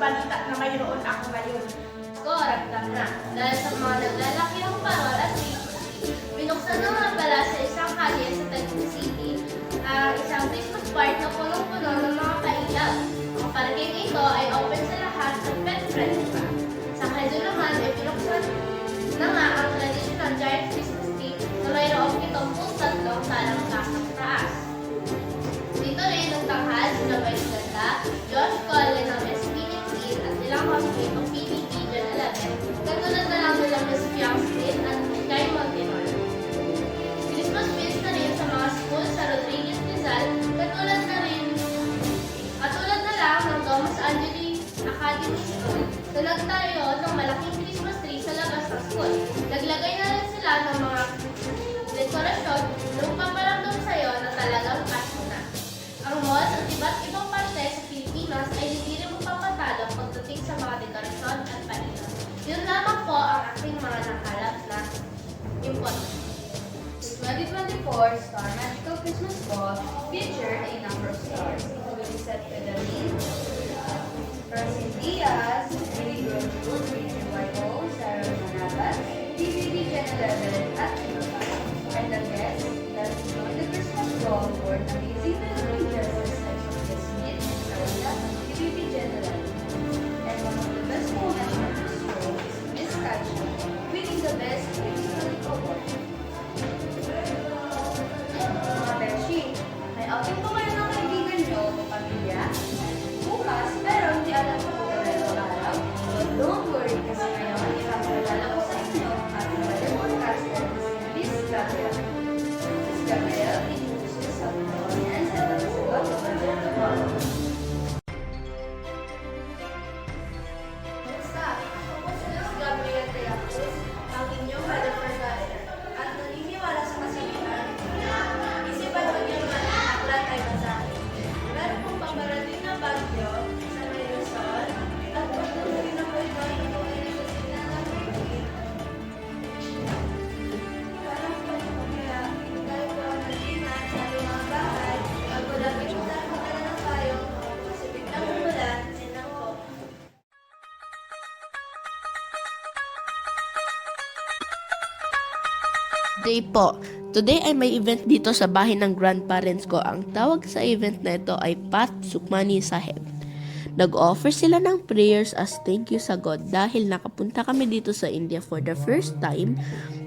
balita na mayroon ako ngayon. Ragdag na. Dahil sa mga naglalaki ng parol at binuksan na nga pala sa isang kalye sa Taguig City ang isang Christmas park na punong-puno ng mga kailaw. Ang parking ito ay open sa lahat at pet friendly pa. Sa kalye naman ay binuksan na nga ang traditional giant Christmas tree na mayroong 73 talang tasang taas. Dito rin nagtanghal sila Vice Ganda, Josh Cullen ng SPNC at ilang housemate ng PBB Gen 11, katulad na lang nila Miss Piang Smith at Sky Montenor. Christmas feast na rin sa mga school sa Rodriguez Rizal, katulad na lang ng Thomas Angeli Academy School na nagtayo ng malaking Christmas tree sa labas ng school. Naglagay na rin sila ng mga dekorasyon na magpaparamdam sa'yo na talagang kasyo na. Ang malls at iba't ibang parte sa Pilipinas ay hindi rin magpapatalo pagdating sa mga dekorasyon at palino. Yun lamang po ang aking mga nakalap na important. The 2024 Star Magical Christmas Ball featured a number of stars, including Seth Pedalin, Francine Diaz, Billy Grosjean, Richard Whitehall, Sarah Manabat, PBB Gen 11, at Iba. And the guests that joined the Christmas Ball were amazing Filipino dresses like Sophia Smith and Carla, PBB Gen 11. And one of the best moments of the show is Miss Kachi, winning the Best Musical Award. Mga Beshi, may outing po kayo ng kaibigan nyo o pamilya? Bukas, pero hindi alam ko kung kailan ang araw. So don't worry, kasi ngayon, ipapalala ko sa inyo ang ating podcaster, Miss Gabriel. Miss Gabriel, introduces sa audience at ang sagot sa budget tomorrow. Basta, ako po si Miss Gabriel Tayacos, ang inyong motherfucker. At naniniwala sa kasabihan, isipan mo niyo man ang aklat ay basahin. Meron pong paparating na bagyo sa may Luzon, at pagtuloy na po ito ay nagpapalimusin na namin. Parang po kaya, hindi tayo po ang naginan sa ating mga bahay, at kung lagi po tayo magdala ng payong, kasi biglang umulan, yun lang po. Day po. Today ay may event dito sa bahay ng grandparents ko. Ang tawag sa event na ito ay Pat Sukmani Saheb. Nag-offer sila ng prayers as thank you sa God dahil nakapunta kami dito sa India for the first time.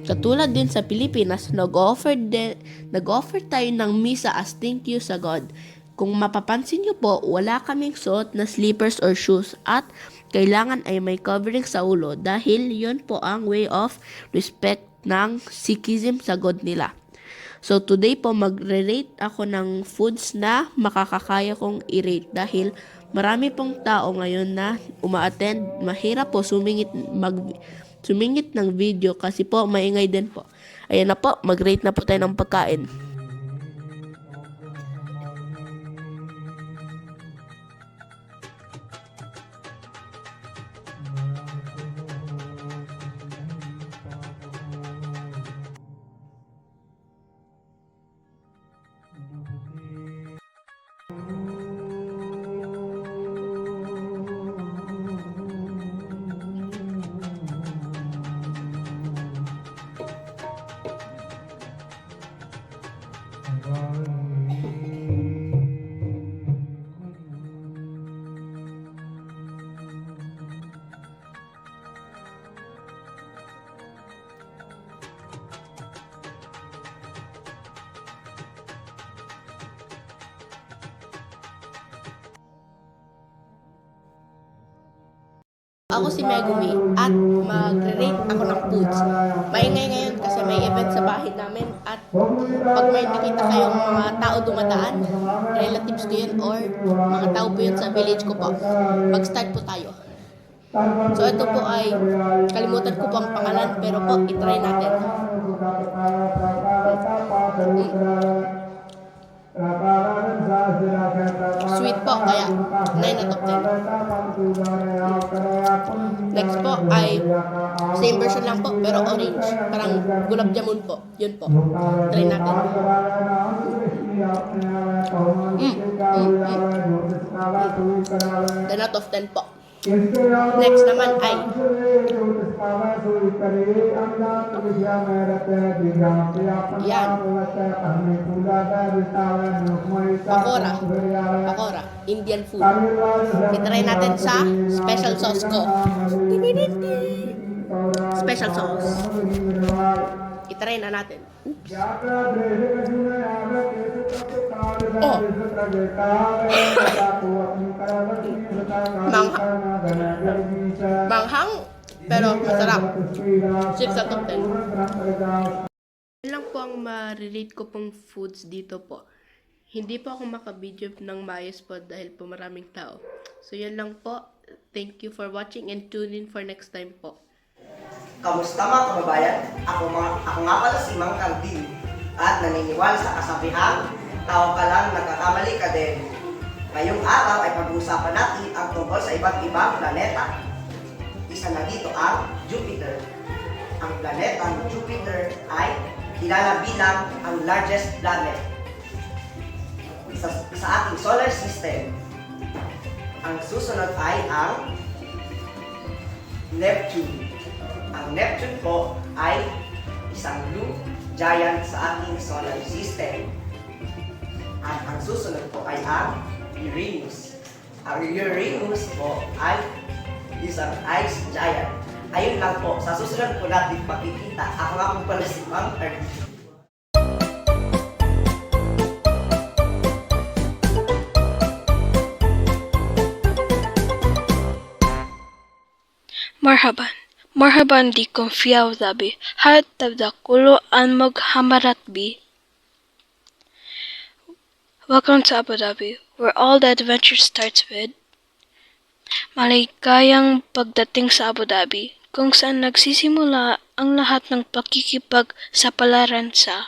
Katulad din sa Pilipinas, nag-offer tayo ng misa as thank you sa God. Kung mapapansin niyo po, wala kaming suot na slippers or shoes at kailangan ay may covering sa ulo dahil yon po ang way of respect ng Sikhism sa God nila. So today po magre-rate ako ng foods na makakakaya kong i-rate dahil marami pong tao ngayon na uma-attend. Mahirap po sumingit ng video kasi po maingay din po. Ayan na po, mag-rate na po tayo ng pagkain. Ako si Megumi at magre-rate ako ng foods. Maingay ngayon kasi may event sa bahay namin at pag may nakita kayong mga tao dumadaan, relatives ko yun or mga tao po yun sa village ko po. Mag-start po tayo. So ito po ay, kalimutan ko po ang pangalan pero po, itry natin. Sweet po, kaya 9 out of 10. Next po ay same version lang po pero orange. Parang gulab jamun po. Yun po. Try natin. 10 out of 10 po. Next naman ay yan. Pakora. Pakora. Indian food. Itry natin sa special sauce ko. Special sauce. Itry na natin. Oh. Manghang, pero masarap. 6 out of 10. Yan lang po ang ma-relate ko pong foods dito po. Hindi po ako makabidyo ng maayos po dahil po maraming tao. So yan lang po. Thank you for watching and tune in for next time po. Kamusta mga kababayan? Ako nga pala si Mang Caldin at naniniwala sa kasabihang tao ka lang, nagkakamali ka din. Ngayong araw ay pag-uusapan natin ang tungkol sa iba't ibang planeta. Isa na dito ang Jupiter. Ang planetang Jupiter ay kilala bilang ang largest planet sa ating solar system. Ang susunod ay ang Neptune. Ang Neptune po ay isang blue giant sa ating solar system. At ang susunod po ay ang Uranus. Ang Uranus po ay isang ice giant. Ayun lang po, sa susunod po natin makikita. Ako nga po pala si Mang Caldin. مرحبا بكم في أبو ظبي. هل تبدأ كل أن مغامرات بي. Welcome to Abu Dhabi, where all the adventure starts with maligayang pagdating sa Abu Dhabi, kung saan nagsisimula ang lahat ng pakikipagsapalaran sa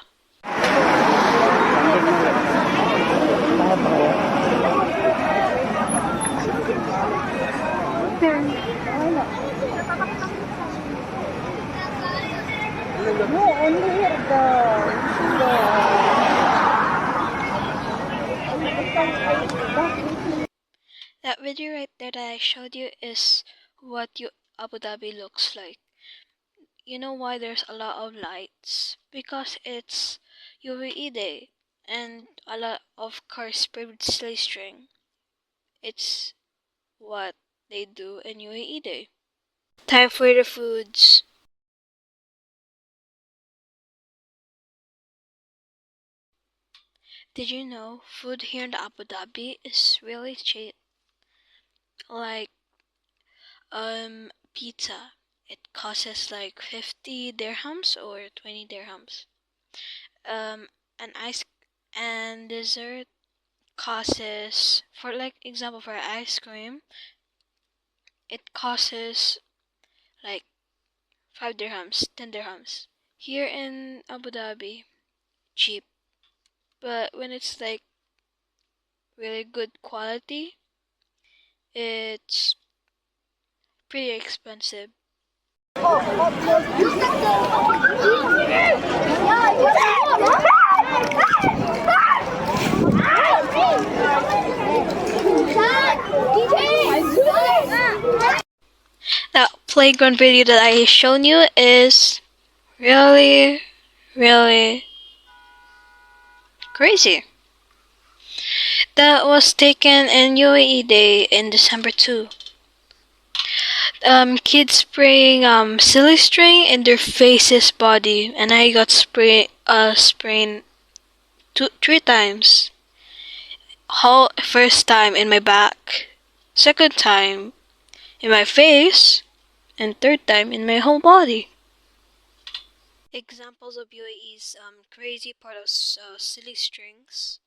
That video right there that I showed you is what Abu Dhabi looks like. You know why there's a lot of lights? Because it's UAE day and a lot of cars previously string. It's what they do in UAE day. Time for the foods. Did you know food here in Abu Dhabi is really cheap? Like pizza, it costs like 50 dirhams or 20 dirhams. An ice and dessert costs, for like example, for ice cream, it costs like 5 dirhams, 10 dirhams. Here in Abu Dhabi, cheap. But when it's like really good quality, it's pretty expensive. That playground video that I shown you is really crazy. That was taken in UAE Day in December 2. Kids spraying silly string in their faces, body, and I got sprained 3 times. First time in my back, second time in my face, and third time in my whole body. Examples of UAE's crazy part of silly strings.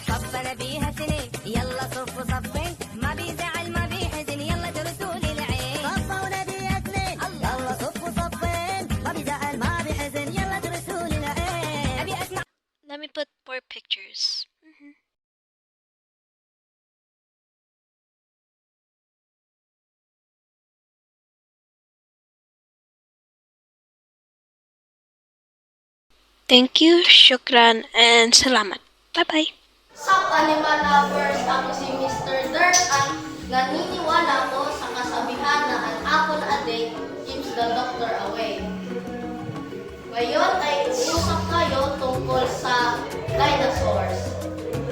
صفنا بيها سنين يلا صفوا صفين ما بيزعل ما بيحزن يلا ترسوا لي العين صفونا بيها سنين يلا صفوا صفين ما بيزعل ما بيحزن يلا ترسوا لي العين ابي اسمع. Let me put more pictures. Thank you, shukran, and salamat. Bye-bye. Sup, animal lovers! Ako si Mr. Dirt at Naniniwala ko sa kasabihan na an apple a day keeps the doctor away. Ngayon ay uusap tayo tungkol sa dinosaurs.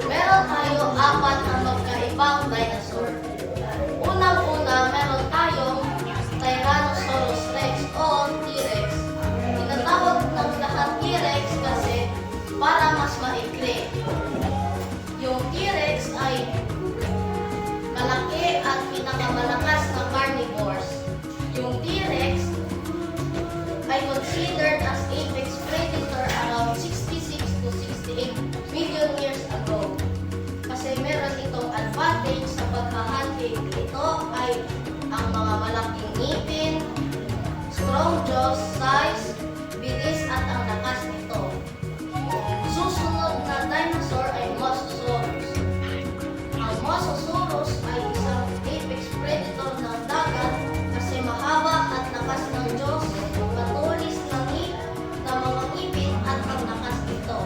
Meron tayo 4 na magkaibang dinosaur. Unang-una, meron tayong Tyrannosaurus Rex o T-Rex. Tinatawag ng lahat T-Rex kasi para mas maikli. Yung T-Rex ay malaki at pinakamalakas na carnivores. Yung T-Rex ay considered as apex predator around 66 to 68 million years ago. Kasi meron itong advantage sa pagkahunting. Ito ay ang mga malaking ngipin, strong jaws, size, bilis at ang lakas nito. Susunod na dinosaur ay Mosasaurus. Ang Mosasaurus ay isang apex predator ng dagat kasi mahaba at lakas ng jaws, matulis na mga ngipin at ang lakas nito.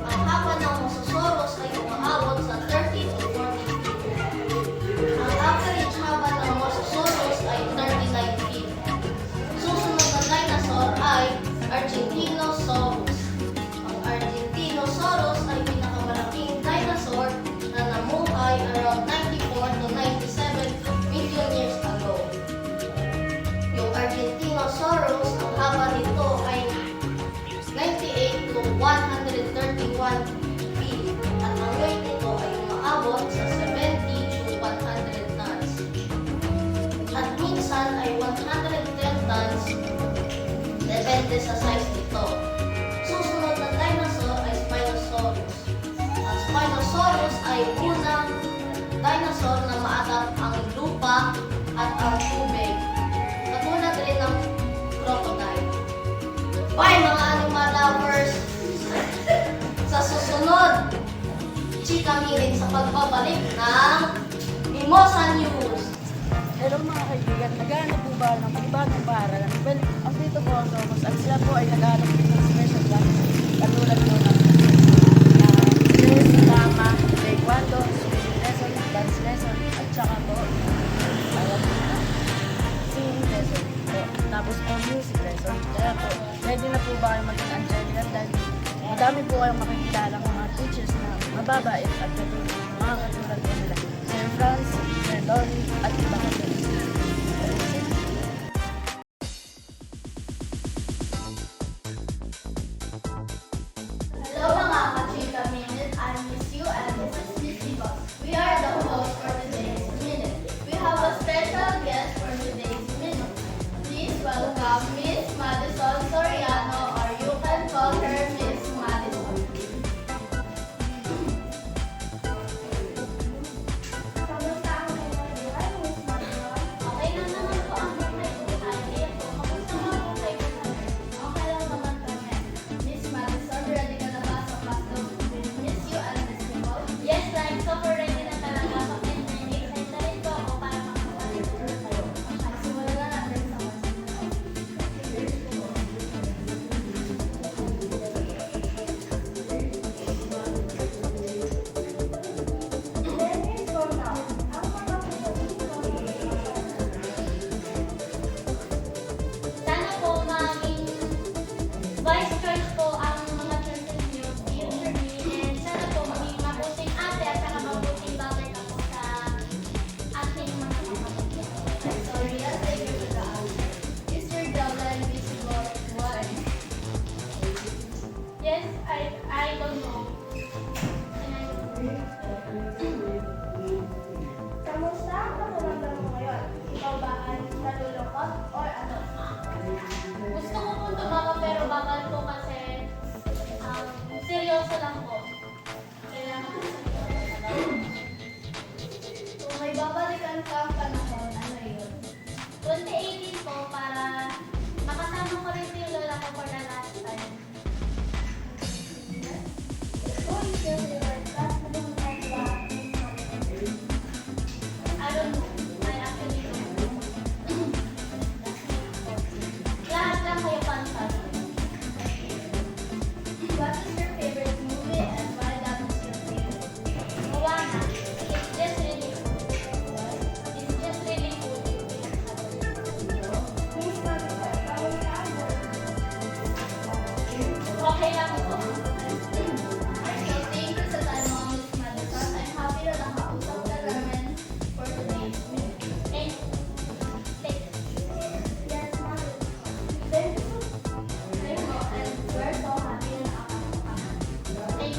Ang haba ng Mosasaurus ay umaabot sa 30 to 40 feet. Ang average haba ng Mosasaurus ay 39 feet. Susunod na dinosaur ay Argentinosaurus. Ang Argentinosaurus ay pinakamalaking dinosaur na namuhay around 94 to 97 million years ago. Yung Argentinosaurus, ang haba nito ay 98 to 131 feet at ang weight nito ay umaabot sa 70 to 100 tons. At minsan ay 110 tons depende sa size nito. Susunod na dinosaur ay Spinosaurus. Ang Spinosaurus ay unang dinosaur na maatap ang lupa at ang tubig. Katulad rin ng crocodile. Bye mga animal lovers! Sa susunod, chika mirin sa pagbabalik ng Mimosa News. Hello mga kaibigan, naghahanap po ba ng bagong paaralan? Well, ang dito po ang Tomos at sila po ay naghahanap din ng special class. Katulad po ng chess, drama, taekwondo, swimming lesson, dance lesson, at saka po, singing lesson po. Tapos po music lesson. Kaya po, ready na po ba kayo maging Angelican dahil madami po kayong makikilala ng mga teachers na mababait at mga katulad po nila. Sir Franz, Sir Dolly, at iba ka po. Hello mga ka-chika minute, I miss you and this is Miss Diva. We are the hosts for today's minute. We have a special guest for today's minute. Please welcome Miss Madison Soriano, or you can call her Miss Madison. Kamusta ang inyong buhay, Miss Madison?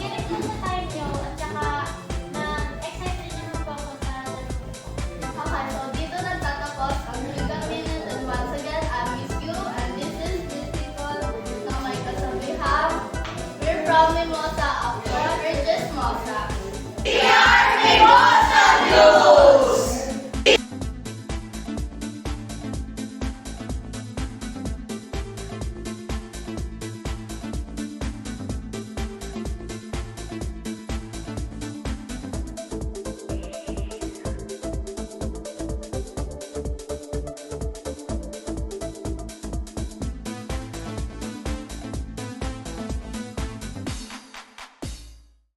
Nag-enjoy lang sa time nyo at saka na-excited naman po ako sa okay, so dito nagtatapos ang Liga Minute and once again, I miss you and this is Beautiful na may kasabihan. We're from Mimosa, After Regis Mosa.